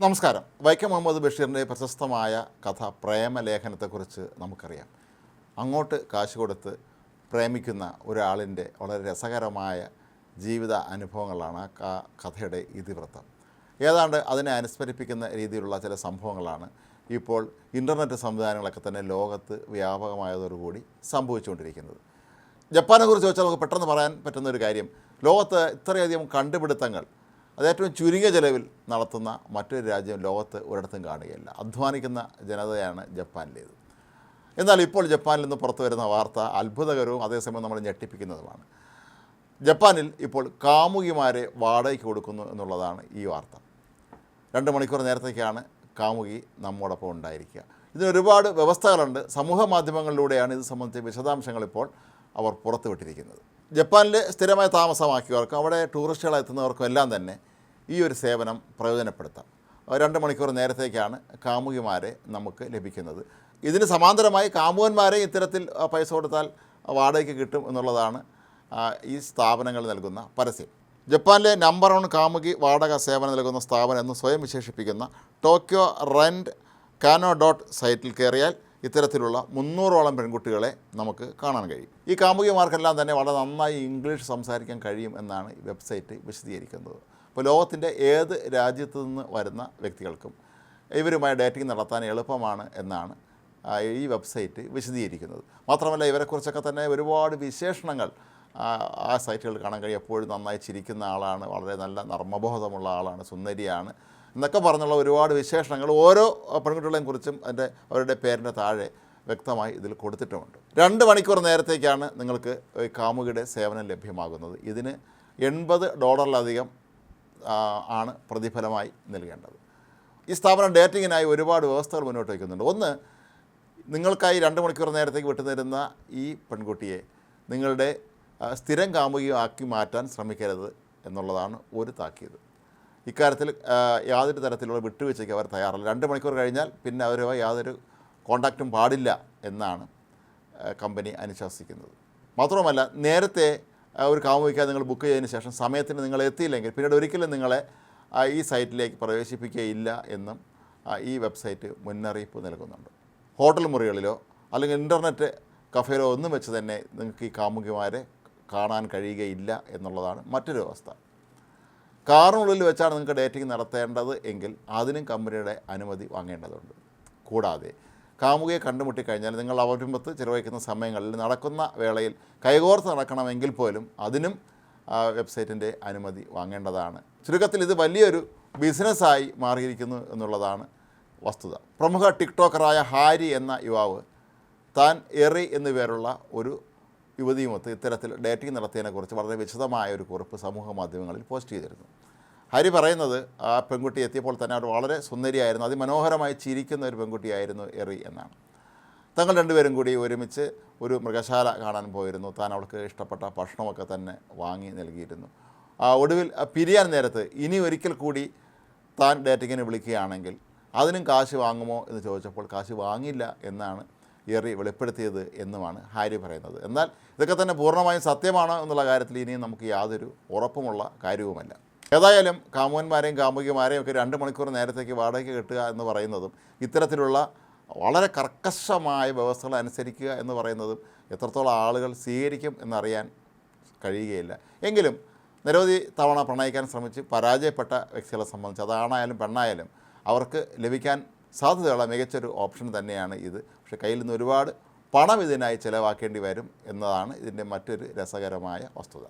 നമസ്കാരം. വൈക്കം മുഹമ്മദ് ബഷീറിൻ്റെ പ്രശസ്തമായ കഥ പ്രേമലേഖനത്തെക്കുറിച്ച് നമുക്കറിയാം. അങ്ങോട്ട് കാശ് കൊടുത്ത് പ്രേമിക്കുന്ന ഒരാളിൻ്റെ വളരെ രസകരമായ ജീവിത അനുഭവങ്ങളാണ് ആ കഥയുടെ ഇതിവൃത്തം. ഏതാണ്ട് അതിനെ അനുസ്മരിപ്പിക്കുന്ന രീതിയിലുള്ള ചില സംഭവങ്ങളാണ് ഇപ്പോൾ ഇൻ്റർനെറ്റ് സംവിധാനങ്ങളൊക്കെ തന്നെ ലോകത്ത് വ്യാപകമായതോടുകൂടി സംഭവിച്ചുകൊണ്ടിരിക്കുന്നത്. ജപ്പാനെക്കുറിച്ച് വെച്ചാൽ നമുക്ക് പെട്ടെന്ന് പറയാൻ പറ്റുന്നൊരു കാര്യം, ലോകത്ത് ഇത്രയധികം കണ്ടുപിടുത്തങ്ങൾ അത് ഏറ്റവും ചുരുങ്ങിയ ചെലവിൽ നടത്തുന്ന മറ്റൊരു രാജ്യം ലോകത്ത് ഒരിടത്തും കാണുകയില്ല. അധ്വാനിക്കുന്ന ജനതയാണ് ജപ്പാനിലേത്. എന്നാൽ ഇപ്പോൾ ജപ്പാനിൽ നിന്ന് പുറത്തു വരുന്ന വാർത്ത അത്ഭുതകരവും അതേസമയം നമ്മൾ ഞെട്ടിപ്പിക്കുന്നതുമാണ്. ജപ്പാനിൽ ഇപ്പോൾ കാമുകിമാരെ വാടകയ്ക്ക് കൊടുക്കുന്നു എന്നുള്ളതാണ് ഈ വാർത്ത. 2 മണിക്കൂർ നേരത്തേക്കാണ് കാമുകി നമ്മോടൊപ്പം ഉണ്ടായിരിക്കുക. ഇതിനൊരുപാട് വ്യവസ്ഥകളുണ്ട്. സമൂഹ മാധ്യമങ്ങളിലൂടെയാണ് ഇത് സംബന്ധിച്ച വിശദാംശങ്ങൾ ഇപ്പോൾ അവർ പുറത്തുവിട്ടിരിക്കുന്നത്. ജപ്പാനിൽ സ്ഥിരമായി താമസമാക്കിയവർക്കും അവിടെ ടൂറിസ്റ്റുകളായി എത്തുന്നവർക്കും എല്ലാം തന്നെ ഈ ഒരു സേവനം പ്രയോജനപ്പെടുത്താം. 2 മണിക്കൂർ നേരത്തേക്കാണ് കാമുകിമാരെ നമുക്ക് ലഭിക്കുന്നത്. ഇതിന് സമാന്തരമായി കാമുകന്മാരെ ഇത്തരത്തിൽ പൈസ കൊടുത്താൽ വാടകയ്ക്ക് കിട്ടും എന്നുള്ളതാണ് ഈ സ്ഥാപനങ്ങൾ നൽകുന്ന പരസ്യം. ജപ്പാനിലെ നമ്പർ 1 കാമുകി വാടക സേവനം നൽകുന്ന സ്ഥാപനം എന്ന് സ്വയം വിശേഷിപ്പിക്കുന്ന ടോക്കിയോ റെൻറ്റ് കാനോ സൈറ്റിൽ കയറിയാൽ ഇത്തരത്തിലുള്ള 300ഓളം പെൺകുട്ടികളെ നമുക്ക് കാണാൻ കഴിയും. ഈ കാമുകിമാർക്കെല്ലാം തന്നെ വളരെ നന്നായി ഇംഗ്ലീഷ് സംസാരിക്കാൻ കഴിയും എന്നാണ് ഈ വെബ്സൈറ്റ് വിശദീകരിക്കുന്നത്. അപ്പോൾ ലോകത്തിൻ്റെ ഏത് രാജ്യത്തു നിന്ന് വരുന്ന വ്യക്തികൾക്കും ഇവരുമായി ഡേറ്റിംഗ് നടത്താൻ എളുപ്പമാണ് എന്നാണ് ഈ വെബ്സൈറ്റ് വിശദീകരിക്കുന്നത്. മാത്രമല്ല ഇവരെക്കുറിച്ചൊക്കെ തന്നെ ഒരുപാട് വിശേഷണങ്ങൾ ആ സൈറ്റുകൾ കാണാൻ കഴിയും. എപ്പോഴും നന്നായി ചിരിക്കുന്ന ആളാണ്, വളരെ നല്ല നർമ്മബോധമുള്ള ആളാണ്, സുന്ദരിയാണ് എന്നൊക്കെ പറഞ്ഞുള്ള ഒരുപാട് വിശേഷണങ്ങൾ ഓരോ പെൺകുട്ടികളെയും കുറിച്ചും അവരുടെ പേരിൻ്റെ താഴെ വ്യക്തമായി ഇതിൽ കൊടുത്തിട്ടുമുണ്ട്. 2 മണിക്കൂർ നേരത്തേക്കാണ് നിങ്ങൾക്ക് കാമുകിയുടെ സേവനം ലഭ്യമാകുന്നത്. ഇതിന് $80 ആണ് പ്രതിഫലമായി നൽകേണ്ടത്. ഈ സ്ഥാപനം ഡേറ്റിങ്ങിനായി ഒരുപാട് വ്യവസ്ഥകൾ മുന്നോട്ട് വയ്ക്കുന്നുണ്ട്. ഒന്ന്, നിങ്ങൾക്കായി 2 മണിക്കൂർ നേരത്തേക്ക് വിട്ടുതരുന്ന ഈ പെൺകുട്ടിയെ നിങ്ങളുടെ സ്ഥിരം കാമുകിയാക്കി മാറ്റാൻ ശ്രമിക്കരുത് എന്നുള്ളതാണ് ഒരു താക്കീത്. ഇക്കാര്യത്തിൽ യാതൊരു തരത്തിലുള്ള വിട്ടുവീഴ്ചയ്ക്ക് അവർ തയ്യാറല്ല. 2 മണിക്കൂർ കഴിഞ്ഞാൽ പിന്നെ അവരുമായി യാതൊരു കോണ്ടാക്റ്റും പാടില്ല എന്നാണ് കമ്പനി അനുശാസിക്കുന്നത്. മാത്രവുമല്ല, നേരത്തെ ഒരു കാമുകിക്കായി നിങ്ങൾ ബുക്ക് ചെയ്തതിന് ശേഷം സമയത്തിന് നിങ്ങൾ എത്തിയില്ലെങ്കിൽ പിന്നീട് ഒരിക്കലും നിങ്ങളെ ഈ സൈറ്റിലേക്ക് പ്രവേശിപ്പിക്കുകയില്ല എന്നും ഈ വെബ്സൈറ്റ് മുന്നറിയിപ്പ് നൽകുന്നുണ്ട്. ഹോട്ടൽ മുറികളിലോ അല്ലെങ്കിൽ ഇൻ്റർനെറ്റ് കഫേയിലോ ഒന്നും വെച്ച് തന്നെ നിങ്ങൾക്ക് ഈ കാമുകിമാരെ കാണാൻ കഴിയുകയില്ല എന്നുള്ളതാണ് മറ്റൊരു വ്യവസ്ഥ. കാറിനുള്ളിൽ വെച്ചാണ് നിങ്ങൾക്ക് ഡേറ്റിംഗ് നടത്തേണ്ടത് എങ്കിൽ അതിനും കമ്പനിയുടെ അനുമതി വാങ്ങേണ്ടതുണ്ട്. കൂടാതെ കാമുകിയെ കണ്ടുമുട്ടിക്കഴിഞ്ഞാൽ നിങ്ങൾ അവരുമ്പത്ത് ചിലവഴിക്കുന്ന സമയങ്ങളിൽ നടക്കുന്ന വേളയിൽ കൈകോർത്ത് നടക്കണമെങ്കിൽ പോലും അതിനും വെബ്സൈറ്റിൻ്റെ അനുമതി വാങ്ങേണ്ടതാണ്. ചുരുക്കത്തിൽ ഇത് വലിയൊരു ബിസിനസ്സായി മാറിയിരിക്കുന്നു എന്നുള്ളതാണ് വസ്തുത. പ്രമുഖ ടിക്ടോക്കറായ ഹാരി എന്ന യുവാവ് താൻ എറി എന്നു പേരുള്ള ഒരു യുവതിയുമൊത്ത് ഇത്തരത്തിൽ ഡേറ്റിംഗ് നടത്തിയതിനെക്കുറിച്ച് വളരെ വിശദമായ ഒരു കുറിപ്പ് സമൂഹ മാധ്യമങ്ങളിൽ പോസ്റ്റ് ചെയ്തിരുന്നു. ഹരി പറയുന്നത് ആ പെൺകുട്ടി എത്തിയപ്പോൾ തന്നെ അവർ വളരെ സുന്ദരിയായിരുന്നു, അതിമനോഹരമായി ചിരിക്കുന്ന ഒരു പെൺകുട്ടിയായിരുന്നു എറി എന്നാണ്. തങ്ങൾ രണ്ടുപേരും കൂടി ഒരുമിച്ച് ഒരു മൃഗശാല കാണാൻ പോയിരുന്നു. താൻ അവൾക്ക് ഇഷ്ടപ്പെട്ട ഭക്ഷണമൊക്കെ തന്നെ വാങ്ങി നൽകിയിരുന്നു. ഒടുവിൽ പിരിയാൻ നേരത്ത് ഇനി ഒരിക്കൽ കൂടി താൻ ഡേറ്റിങ്ങിന് വിളിക്കുകയാണെങ്കിൽ അതിനും കാശ് വാങ്ങുമോ എന്ന് ചോദിച്ചപ്പോൾ കാശ് വാങ്ങില്ല എന്നാണ് എറി വെളിപ്പെടുത്തിയത് എന്നുമാണ് ഹാരി പറയുന്നത്. എന്നാൽ ഇതൊക്കെ തന്നെ പൂർണ്ണമായും സത്യമാണോ എന്നുള്ള കാര്യത്തിൽ ഇനിയും നമുക്ക് യാതൊരു ഉറപ്പുമുള്ള കാര്യവുമല്ല. ഏതായാലും കാമുകന്മാരെയും കാമുകിമാരെയും ഒക്കെ 2 മണിക്കൂർ നേരത്തേക്ക് വാടകയ്ക്ക് കിട്ടുക എന്ന് പറയുന്നതും ഇത്തരത്തിലുള്ള വളരെ കർക്കശമായ വ്യവസ്ഥകൾ അനുസരിക്കുക എന്ന് പറയുന്നതും എത്രത്തോളം ആളുകൾ സ്വീകരിക്കും എന്നറിയാൻ കഴിയുകയില്ല. എങ്കിലും നിരവധി തവണ പ്രണയിക്കാൻ ശ്രമിച്ച് പരാജയപ്പെട്ട വ്യക്തികളെ സംബന്ധിച്ച് അതാണായാലും പെണ്ണായാലും അവർക്ക് ലഭിക്കാൻ സാധ്യതയുള്ള മികച്ചൊരു ഓപ്ഷൻ തന്നെയാണ് ഇത്. പക്ഷേ കയ്യിൽ നിന്ന് ഒരുപാട് പണം ഇതിനായി ചിലവാക്കേണ്ടി വരും എന്നതാണ് ഇതിൻ്റെ മറ്റൊരു രസകരമായ വസ്തുത.